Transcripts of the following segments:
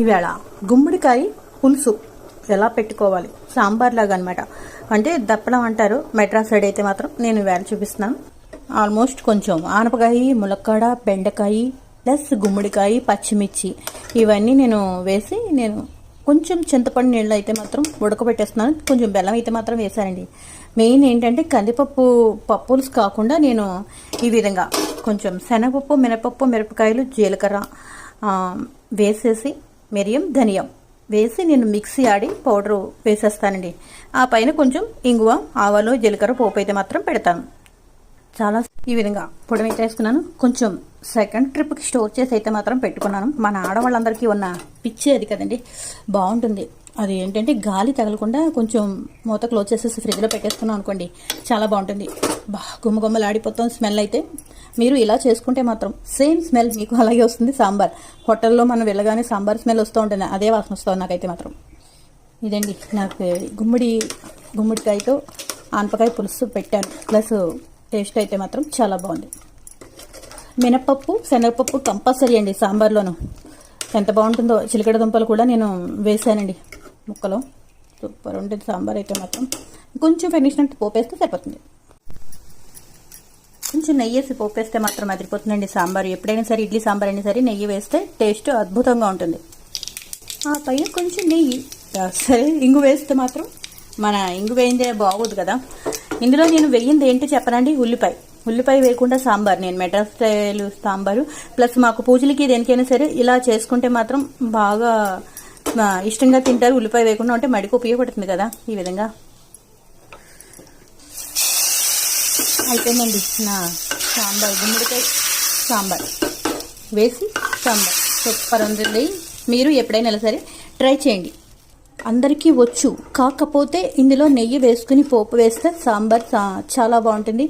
ఈవేళ గుమ్మడికాయ పులుసు ఎలా పెట్టుకోవాలి సాంబార్ లాగా అనమాట. అంటే దప్పడం అంటారు మెడ్రాస్ సైడ్ అయితే మాత్రం. నేను ఈవేళ చూపిస్తున్నాను. ఆల్మోస్ట్ కొంచెం ఆనపకాయ, ములక్కాడ, బెండకాయ ప్లస్ గుమ్మడికాయ, పచ్చిమిర్చి ఇవన్నీ నేను వేసి నేను కొంచెం చింతపండు నీళ్ళు అయితే మాత్రం ఉడకబెట్టేస్తున్నాను. కొంచెం బెల్లం అయితే మాత్రం వేసానండి. మెయిన్ ఏంటంటే కందిపప్పు పప్పులుసు కాకుండా నేను ఈ విధంగా కొంచెం శనగపప్పు, మినపప్పు, మిరపకాయలు, జీలకర్ర వేసేసి మిరియం, ధనియం వేసి నేను మిక్సీ ఆడి పౌడరు వేసేస్తానండి. ఆ పైన కొంచెం ఇంగువ, ఆవాలు, జీలకర్ర పోపు అయితే మాత్రం పెడతాను. చాలా ఈ విధంగా పొడి అయితే వేసుకున్నాను. కొంచెం సెకండ్ ట్రిప్కి స్టోర్ చేసి అయితే మాత్రం పెట్టుకున్నాను. మన ఆడవాళ్ళందరికీ ఉన్న పిచ్చి అది కదండి, బాగుంటుంది. అది ఏంటంటే గాలి తగలకుండా కొంచెం మూత క్లోజ్ చేసేసి ఫ్రిడ్జ్లో పెట్టేసుకున్నాం అనుకోండి, చాలా బాగుంటుంది. గుమ్మగుమ్మలు ఆడిపోతాం స్మెల్ అయితే. మీరు ఇలా చేసుకుంటే మాత్రం సేమ్ స్మెల్ మీకు అలాగే వస్తుంది. సాంబార్ హోటల్లో మనం వెళ్ళగానే సాంబార్ స్మెల్ వస్తూ ఉంటుంది, అదే వాసన వస్తుంది నాకైతే మాత్రం. ఇదండి నాకు గుమ్మడికాయతో ఆనపకాయ పులుసు పెట్టాను. ప్లస్ టేస్ట్ అయితే మాత్రం చాలా బాగుంది. మినపప్పు, శనగపప్పు కంపల్సరీ అండి సాంబార్లోను. ఎంత బాగుంటుందో. చిలకడ దుంపలు కూడా నేను వేసానండి ముక్కలో. సూపర్ ఉంటుంది సాంబార్ అయితే మాత్రం. కొంచెం ఫినిషినట్టు పోపేస్తే సరిపోతుంది. కొంచెం నెయ్యి వేసి పోపేస్తే మాత్రం అదిరిపోతుందండి సాంబార్. ఎప్పుడైనా సరే ఇడ్లీ సాంబార్ అయినా సరే నెయ్యి వేస్తే టేస్ట్ అద్భుతంగా ఉంటుంది. ఆ పైన కొంచెం నెయ్యి సరే ఇంగు వేస్తే మాత్రం మన ఇంగు వేయిందే బాగోదు కదా. ఇందులో నేను వెయ్యింది ఏంటి చెప్పనండి, ఉల్లిపాయ వేయకుండా సాంబార్. నేను మెడ్రాస్ స్టైల్ సాంబారు. ప్లస్ మాకు పూజలకి దేనికైనా సరే ఇలా చేసుకుంటే మాత్రం బాగా ఇష్టంగా తింటారు. ఉల్లిపాయ వేయకుండా ఉంటే మడికి ఉపయోగపడుతుంది కదా. ఈ విధంగా అయిపోయిందండి నా సాంబార్. గుమ్మడికాయ సాంబార్ వేసి సాంబార్ సూపర్ ఉంటుంది. మీరు ఎప్పుడైనా సరే ట్రై చేయండి. అందరికీ వచ్చు, కాకపోతే ఇందులో నెయ్యి వేసుకుని పోపు వేస్తే సాంబార్ చాలా బాగుంటుంది.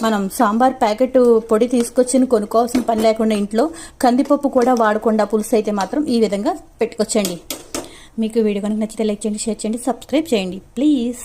మనం సాంబార్ ప్యాకెట్ పొడి తీసుకొచ్చి కొనుక్కోవాల్సిన పని లేకుండా ఇంట్లో కందిపప్పు కూడా వాడకుండా పులుసు అయితే మాత్రం ఈ విధంగా పెట్టుకొచ్చండి. మీకు వీడియో కనుక నచ్చితే లైక్ చేయండి, షేర్ చేయండి, సబ్స్క్రైబ్ చేయండి ప్లీజ్.